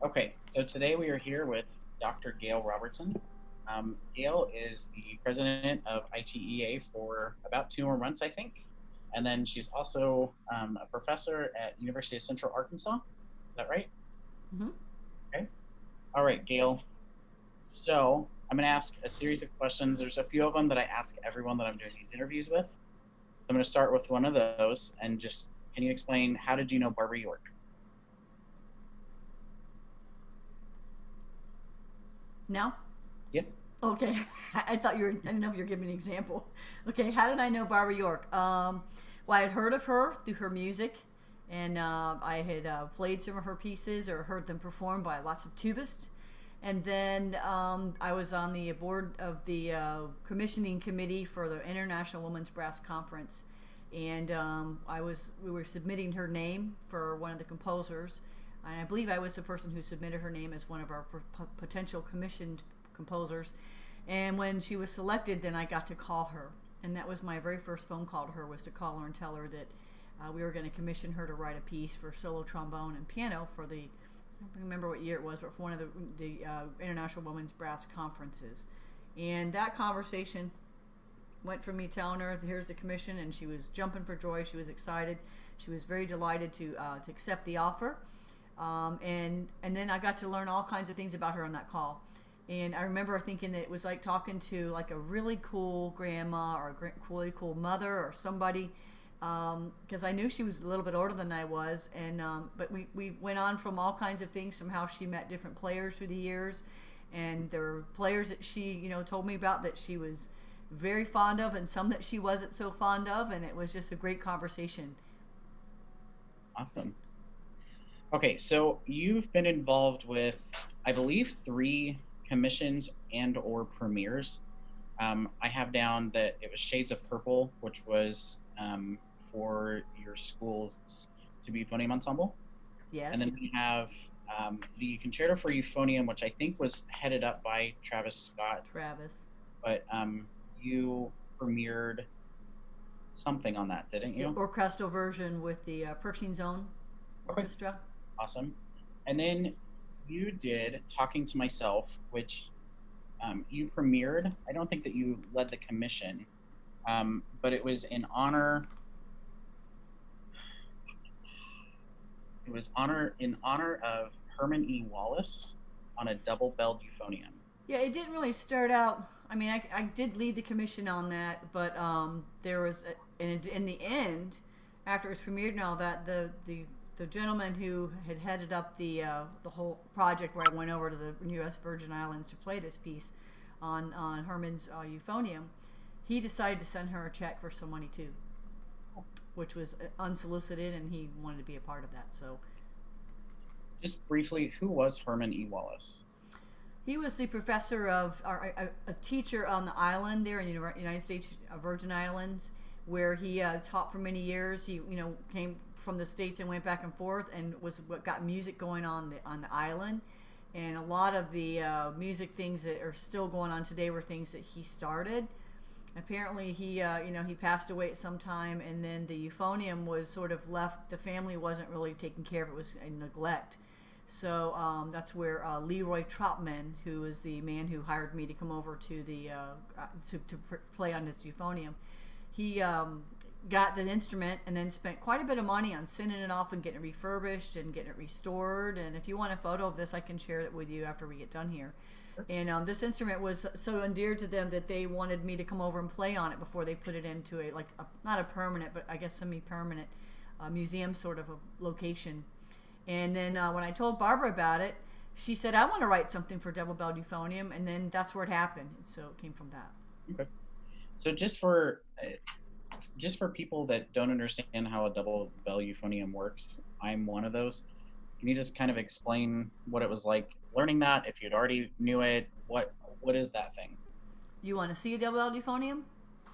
Okay, so today we are here with Dr. Gail Robertson. Gail is the president of ITEA for about 2 more months, I think. And then she's also a professor at University of Central Arkansas. Is that right? Hmm. Okay. All right, Gail. So I'm going to ask a series of questions. There's a few of them that I ask everyone that I'm doing these interviews with. So I'm going to start with one of those and just can you explain how did you know Barbara York? Now? Yep. Okay. I thought you were, I didn't know if you were giving me an example. Okay, how did I know Barbara York? Well, I had heard of her through her music, and I had played some of her pieces or heard them performed by lots of tubists. And then I was on the board of the commissioning committee for the International Women's Brass Conference, and we were submitting her name for one of the composers, and I believe I was the person who submitted her name as one of our potential commissioned composers. And when she was selected, then I got to call her, and that was my very first phone call to her, was to call her and tell her that we were going to commission her to write a piece for solo trombone and piano for the, I don't remember what year it was, but for one of the International Women's Brass Conferences. And that conversation went from me telling her, here's the commission, and she was jumping for joy. She was excited. She was very delighted to accept the offer. And then I got to learn all kinds of things about her on that call. And I remember thinking that it was like talking to like a really cool grandma or a really cool mother or somebody, because I knew she was a little bit older than I was, and but we went on from all kinds of things, from how she met different players through the years, and there were players that she told me about that she was very fond of, and some that she wasn't so fond of, and it was just a great conversation. Awesome. Okay, so you've been involved with, I believe, three commissions and or premieres. I have down that it was Shades of Purple, which was for your school's to be euphonium ensemble, and Yes. then we have the Concerto for Euphonium, which I think was headed up by Travis Scott, Travis. but you premiered something on that, didn't The you? orchestral version with the Pershing Zone Okay, Orchestra. awesome. And then you did Talking to Myself, which you premiered. I don't think that you led the commission, but it was in honor. It was in honor of Herman E. Wallace on a double-belled euphonium. Yeah, it didn't really start out. I mean, I did lead the commission on that, but there was in the end, after it was premiered and all that, the gentleman who had headed up the whole project, where I went over to the U.S. Virgin Islands to play this piece on Herman's euphonium, he decided to send her a check for some money too, which was unsolicited, and he wanted to be a part of that. So Just briefly, who was Herman E. Wallace? he was the professor of, or a teacher on the island there in the United States Virgin Islands, where he taught for many years. He, came from the states and went back and forth, and was what got music going on the island. And a lot of the music things that are still going on today were things that he started. Apparently, he passed away at some time, and then the euphonium was sort of left. The family wasn't really taking care of it; was in neglect. So that's where Leroy Trotman, who is the man who hired me to come over to the to play on this euphonium, he got the instrument and then spent quite a bit of money on sending it off and getting it refurbished and getting it restored. And if you want a photo of this, I can share it with you after we get done here. And this instrument was so endeared to them that they wanted me to come over and play on it before they put it into not a permanent, but I guess semi-permanent museum sort of a location. And then when I told Barbara about it, she said, I want to write something for Double Bell Euphonium. And then that's where it happened. And so it came from that. Okay. So just for people that don't understand how a double bell euphonium works, I'm one of those. Can you just kind of explain what it was like learning that? If you'd already knew it, what is that thing? You want to see a Double Bell Euphonium?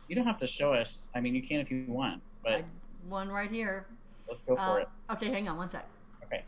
You don't have to show us. I mean, you can if you want, I but One right here. let's go for it. Okay, hang on one sec. Okay.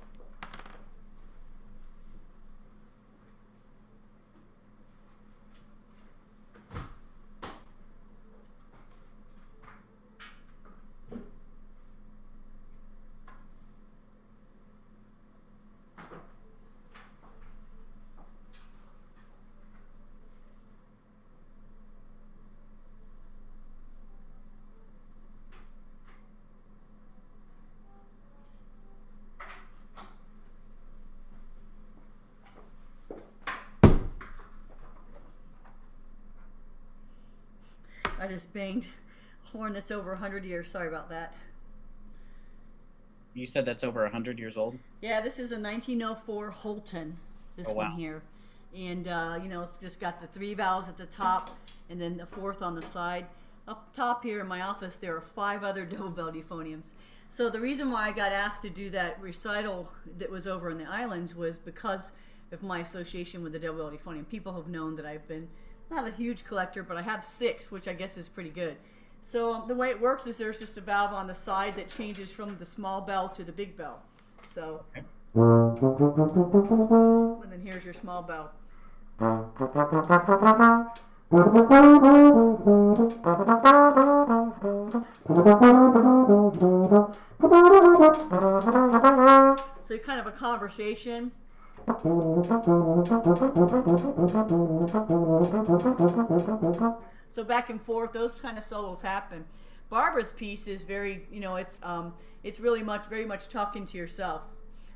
I just banged a horn that's over 100 years. Sorry about that. You said that's over 100 years old? Yeah, this is a 1904 Holton, this Oh, one wow. here. And, it's just got the three valves at the top and then the fourth on the side. Up top here in my office, there are 5 other double bell euphoniums. So the reason why I got asked to do that recital that was over in the islands was because of my association with the double bell euphonium. People have known that I've been not a huge collector, but I have 6, which I guess is pretty good. So the way it works is there's just a valve on the side that changes from the small bell to the big bell. So, Okay. and then here's your small bell. So kind of a conversation. So back and forth, those kind of solos happen. Barbara's piece is very, it's really very much talking to yourself,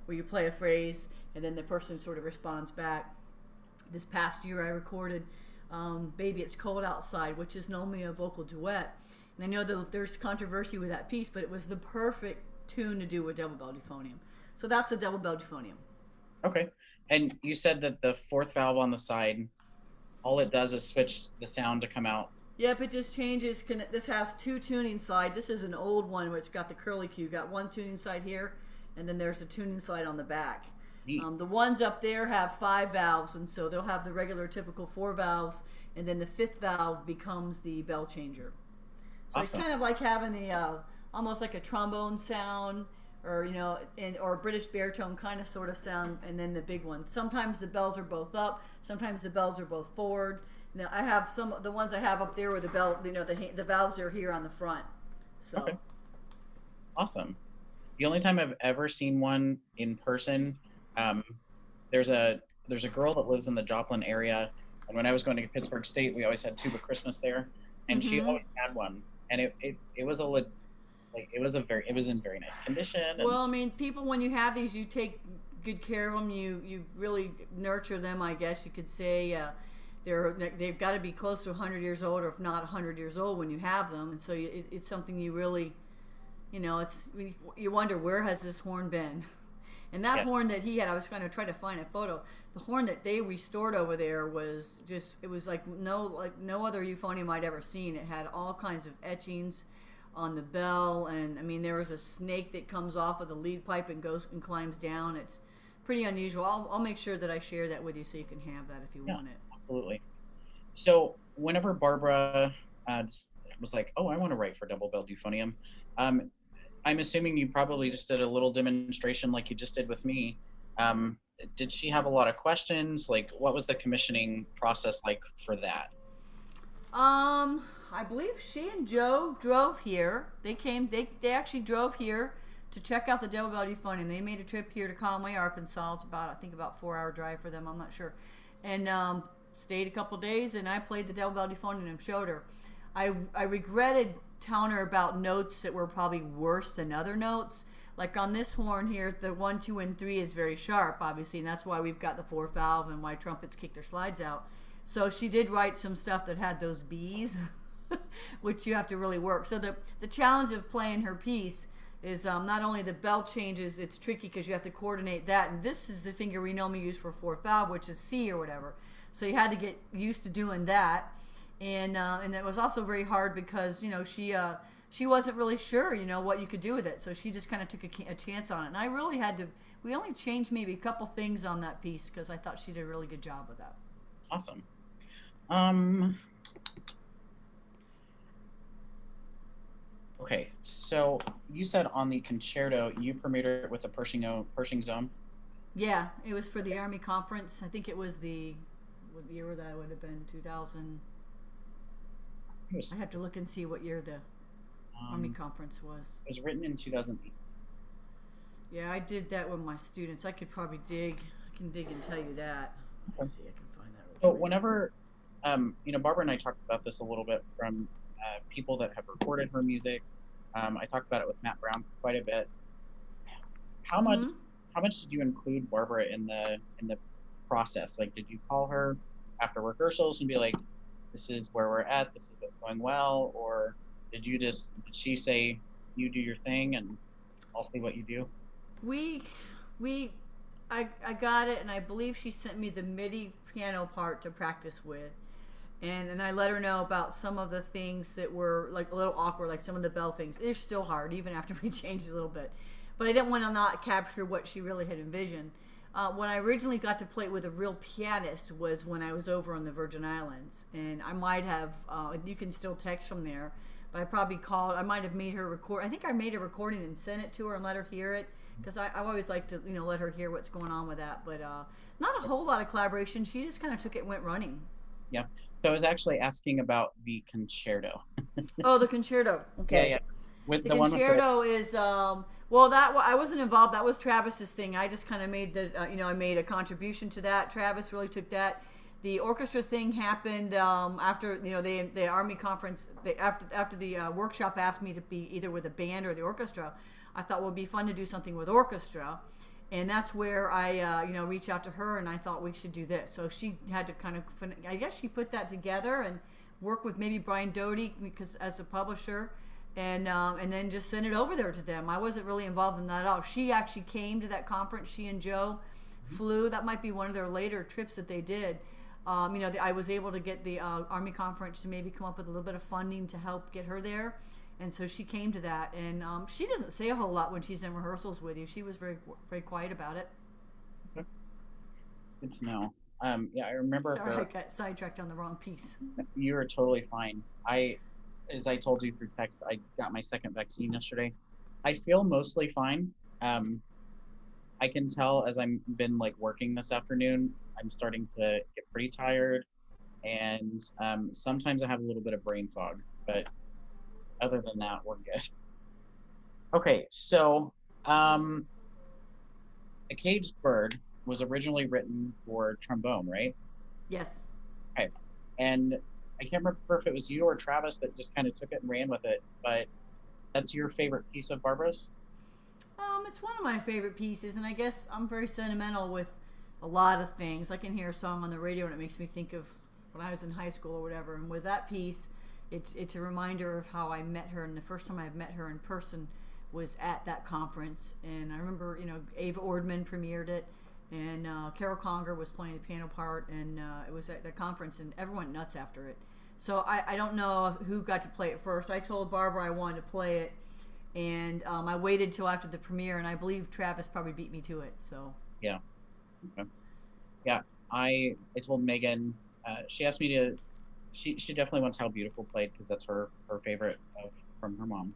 where you play a phrase and then the person sort of responds back. This past year, I recorded "Baby It's Cold Outside," which is normally a vocal duet, and I know that there's controversy with that piece, but it was the perfect tune to do with double bell euphonium. So that's a double bell euphonium. Okay. And you said that the fourth valve on the side, all it does is switch the sound to come out. Yep, it just changes. This has 2 tuning sides. This is an old one where it's got the curly Q. Got 1 tuning side here, and then there's a tuning side on the back. The ones up there have 5 valves, and so they'll have the regular typical 4 valves, and then the 5th valve becomes the bell changer. So Awesome. it's kind of like having a almost like a trombone sound, or or a British baritone kind of sort of sound, and then the big one. Sometimes the bells are both up, sometimes the bells are both forward. Now I have the ones I have up there where the bell, the valves are here on the front. So. Okay. Awesome. The only time I've ever seen one in person, there's a girl that lives in the Joplin area, and when I was going to Pittsburgh State, we always had Tuba Christmas there, and she always had one, and it was it was in very nice condition. And well, I mean, people, when you have these, you take good care of them. You really nurture them, I guess you could say. They've got to be close to 100 years old, or if not 100 years old, when you have them, and so it's something you really, you wonder, where has this horn been? And that horn that he had, I was going to try to find a photo. The horn that they restored over there was just, it was like no other euphonium I'd ever seen. It had all kinds of etchings on the bell, and I mean, there was a snake that comes off of the lead pipe and goes and climbs down. It's pretty unusual. I'll make sure that I share that with you so you can have that if you want it. Absolutely. So whenever Barbara was like, "Oh, I want to write for double bell euphonium," I'm assuming you probably just did a little demonstration like you just did with me. Did she have a lot of questions? Like, what was the commissioning process like for that? I believe she and Joe drove here. They actually drove here to check out the double bell euphonium. They made a trip here to Conway, Arkansas. It's about 4-hour drive for them. I'm not sure. And stayed a couple days, and I played the double bell euphonium and showed her. I regretted telling her about notes that were probably worse than other notes. Like on this horn here, the 1, 2, and 3 is very sharp, obviously, and that's why we've got the 4th valve and why trumpets kick their slides out. So she did write some stuff that had those B's, which you have to really work. So the challenge of playing her piece is not only the bell changes, it's tricky because you have to coordinate that, and this is the finger we normally use for 4th valve, which is C or whatever. So you had to get used to doing that, and it was also very hard because she wasn't really sure what you could do with it, so she just kind of took a chance on it. And I really had to. We only changed maybe a couple things on that piece because I thought she did a really good job with that. Awesome. Okay, so you said on the concerto you premiered it with a Pershing Zone. Yeah, it was for the Army conference. I think it was what year that would have been, 2000. I have to look and see what year the Army conference was. It was written in 2008. Yeah, I did that with my students. I could probably dig. I can dig and tell you that. Let's see, I can find that. So whenever, Barbara and I talked about this a little bit from people that have recorded her music. I talked about it with Matt Brown quite a bit. How much did you include Barbara in the process? Like, did you call her after rehearsals and be like, this is where we're at, this is what's going well, or did she say you do your thing and I'll see what you do? We we I got it, and I believe she sent me the MIDI piano part to practice with. And I let her know about some of the things that were like a little awkward, like some of the bell things. They're still hard, even after we changed a little bit. But I didn't want to not capture what she really had envisioned. When I originally got to play with a real pianist was when I was over on the Virgin Islands, and I might have. You can still text from there, but I probably called. I might have made her record. I think I made a recording and sent it to her and let her hear it because I always like to let her hear what's going on with that. But not a whole lot of collaboration. She just kind of took it and went running. Yeah. So I was actually asking about the concerto. Oh, the concerto. Yeah, Okay. yeah. With The the one with the concerto is well, that I wasn't involved. That was Travis's thing. I just kind of made the I made a contribution to that. Travis really took that. The orchestra thing happened after the Army conference. After the workshop asked me to be either with a band or the orchestra. I thought, well, it'd be fun to do something with orchestra, and that's where I reached out to her and I thought we should do this. So she had to kind of, I guess she put that together and work with maybe Brian Doty because as a publisher, and then just send it over there to them. I wasn't really involved in that at all. She actually came to that conference. She and Joe flew. That might be one of their later trips that they did. I was able to get the Army conference to maybe come up with a little bit of funding to help get her there. And so she came to that, and she doesn't say a whole lot when she's in rehearsals with you. She was very, very quiet about it. Good to know. Yeah, I remember Sorry, her. I got sidetracked on the wrong piece. You were totally fine. As I told you through text, I got my second vaccine yesterday. I feel mostly fine. I can tell as I'm been like working this afternoon, I'm starting to get pretty tired, and sometimes I have a little bit of brain fog. But other than that, we're good. Okay, so um, A Caged Bird was originally written for trombone, right? Yes. Okay, and I can't remember if it was you or Travis that just kind of took it and ran with it, but that's your favorite piece of Barbara's? It's one of my favorite pieces, and I guess I'm very sentimental with a lot of things. I can hear a song on the radio and it makes me think of when I was in high school or whatever. And with that piece, it's a reminder of how I met her, and the first time I met her in person was at that conference. And I remember, Ava Ordman premiered it, and Carol Conger was playing the piano part, and it was at the conference, and everyone went nuts after it. So I don't know who got to play it first. I told Barbara I wanted to play it, and I waited till after the premiere, and I believe Travis probably beat me to it. So Yeah. Okay. Yeah. I told Megan, she asked me to, she definitely wants How Beautiful played because that's her favorite from her mom.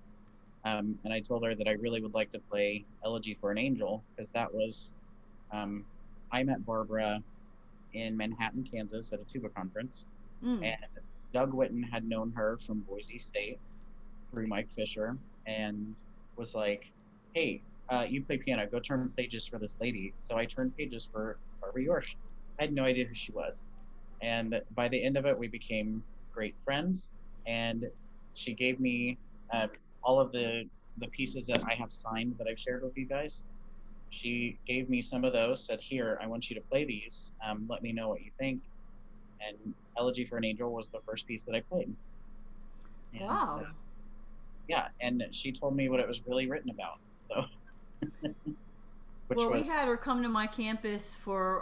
And I told her that I really would like to play Elegy for an Angel because that was, I met Barbara in Manhattan, Kansas at a tuba conference. mm. And Doug Witten had known her from Boise State through Mike Fisher and was like, hey, you play piano, go turn pages for this lady. So I turned pages for Barbara York. I had no idea who she was. And by the end of it, we became great friends. And she gave me all of the pieces that I have signed that I've shared with you guys. She gave me some of those, said, here, I want you to play these. Let me know what you think. And Elegy for an Angel was the first piece that I played. And Wow. yeah, and she told me what it was really written about. So, which Well, we was, had her come to my campus for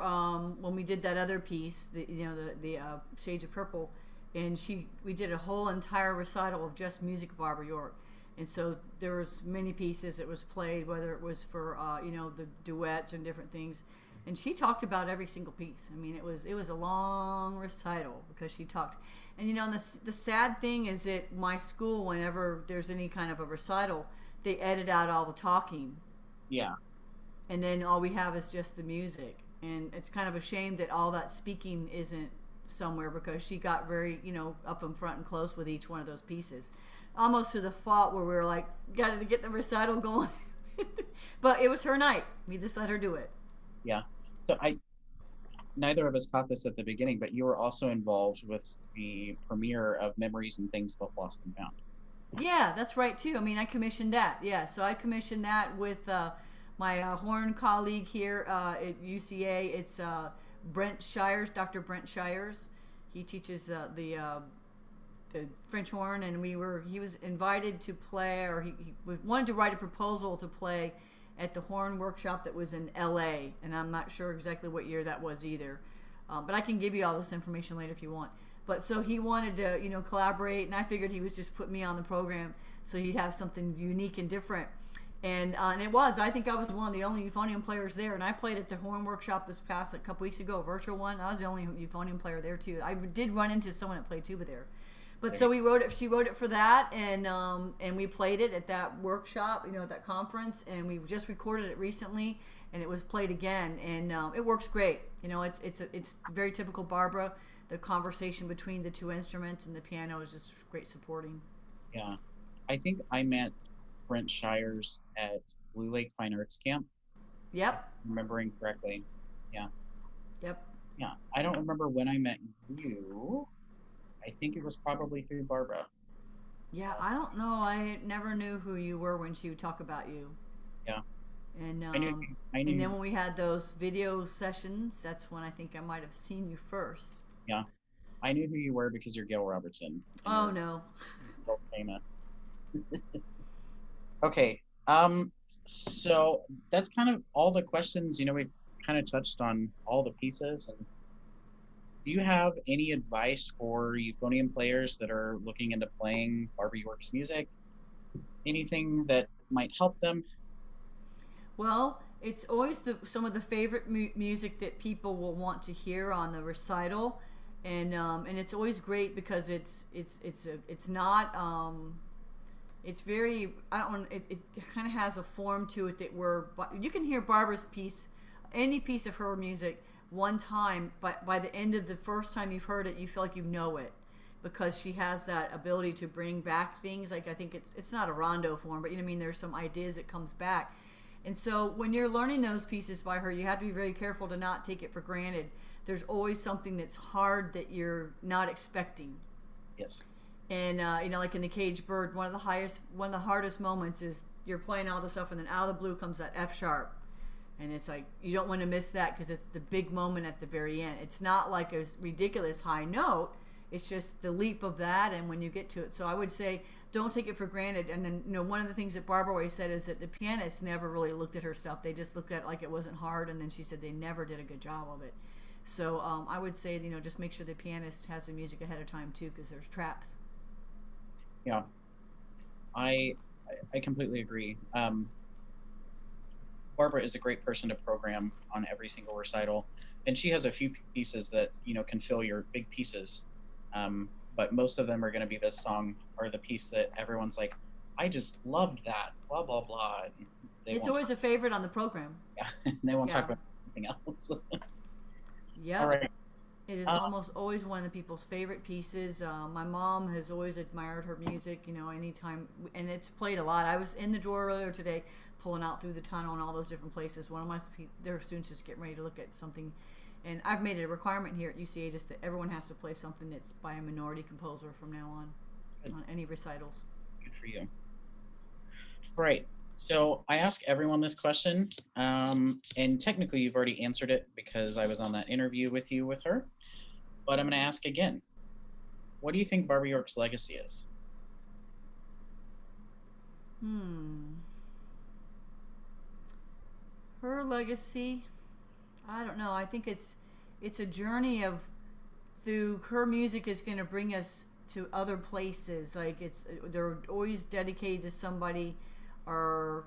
when we did that other piece, the Shades of Purple, and we did a whole entire recital of just music of Barbara York, and so there was many pieces that was played, whether it was for the duets and different things, and she talked about every single piece. I mean, it was a long recital because she talked, and the sad thing is that my school, whenever there's any kind of a recital, they edit out all the talking, yeah, and then all we have is just the music, and it's kind of a shame that all that speaking isn't somewhere because she got very up in front and close with each one of those pieces, almost to the fault where we were like, got to get the recital going. But it was her night, we just let her do it. yeah. So neither of us caught this at the beginning, but you were also involved with the premiere of Memories and Things Both Lost and Found. Yeah, that's right too. I mean, I commissioned that. Yeah, so I commissioned that with my horn colleague here at UCA. It's Brent Shires, Dr. Brent Shires. He teaches the French horn, and he was invited to play, or he wanted to write a proposal to play at the horn workshop that was in L.A. And I'm not sure exactly what year that was either, but I can give you all this information later if you want. But so he wanted to collaborate, and I figured he was just putting me on the program so he'd have something unique and different. And it was. I think I was one of the only euphonium players there, and I played at the horn workshop this past a couple weeks ago, a virtual one. I was the only euphonium player there too. I did run into someone that played tuba there, but so we wrote it. She wrote it for that, and we played it at that workshop, at that conference, and we just recorded it recently, and it was played again, and it works great. It's very typical Barbara. The conversation between the two instruments and the piano is just great supporting. Yeah, I think I met Brent Shires at Blue Lake Fine Arts Camp. Yep. Remembering correctly. Yeah. Yep. Yeah. I don't remember when I met you. I think it was probably through Barbara. Yeah, I don't know. I never knew who you were when she would talk about you. Yeah. And I knew. and then when we had those video sessions, that's when I think I might have seen you first. Yeah. I knew who you were because you're Gail Robertson. Oh no. So famous. Okay. So that's kind of all the questions. We've kind of touched on all the pieces. And do you have any advice for euphonium players that are looking into playing Barbara York's music? Anything that might help them? Well, it's always some of the favorite music that people will want to hear on the recital, and it's always great because it's not it's very I don't want it kind of has a form to it that where you can hear Barbara's piece, any piece of her music one time, but by the end of the first time you've heard it, you feel like you know it because she has that ability to bring back things. Like I think it's not a rondo form, but there's some ideas that comes back. And so when you're learning those pieces by her, you have to be very careful to not take it for granted. There's always something that's hard that you're not expecting. Yes. And like in the Caged Bird, one of the hardest moments is you're playing all the stuff, and then out of the blue comes that F sharp, and it's like you don't want to miss that because it's the big moment at the very end. It's not like a ridiculous high note. It's just the leap of that, and when you get to it. So I would say don't take it for granted. And then one of the things that Barbara always said is that the pianists never really looked at her stuff. They just looked at it like it wasn't hard, and then she said they never did a good job of it. So I would say just make sure the pianist has the music ahead of time too, because there's traps. Yeah, I completely agree. Barbara is a great person to program on every single recital, and she has a few pieces that can fill your big pieces. But most of them are going to be this song or the piece that everyone's like, I just loved that, blah blah blah. And it's always a favorite on the program. Yeah, and they won't talk about anything else. Yeah. All right. It is almost always one of the people's favorite pieces. My mom has always admired her music, anytime, and it's played a lot. I was in the drawer earlier today pulling out through the tunnel and all those different places. One of my their students just getting ready to look at something, and I've made it a requirement here at UCA just that everyone has to play something that's by a minority composer from now on any recitals. Good for you. All right. So I ask everyone this question, and technically you've already answered it because I was on that interview with you with her. But I'm going to ask again. What do you think Barbara York's legacy is? Her legacy, I don't know. I think it's a journey of through her music is going to bring us to other places. Like they're always dedicated to somebody, or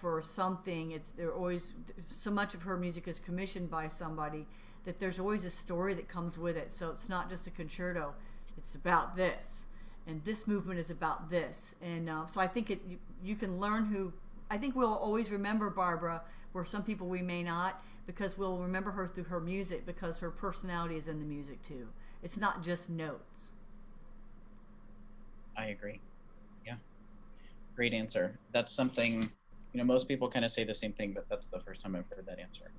for something. They're always so much of her music is commissioned by somebody that there's always a story that comes with it. So it's not just a concerto. It's about this, and this movement is about this. And so I think you can learn who. I think we'll always remember Barbara, where some people we may not, because we'll remember her through her music, because her personality is in the music too. It's not just notes. I agree. Yeah. Great answer. That's something, most people kind of say the same thing, but that's the first time I've heard that answer.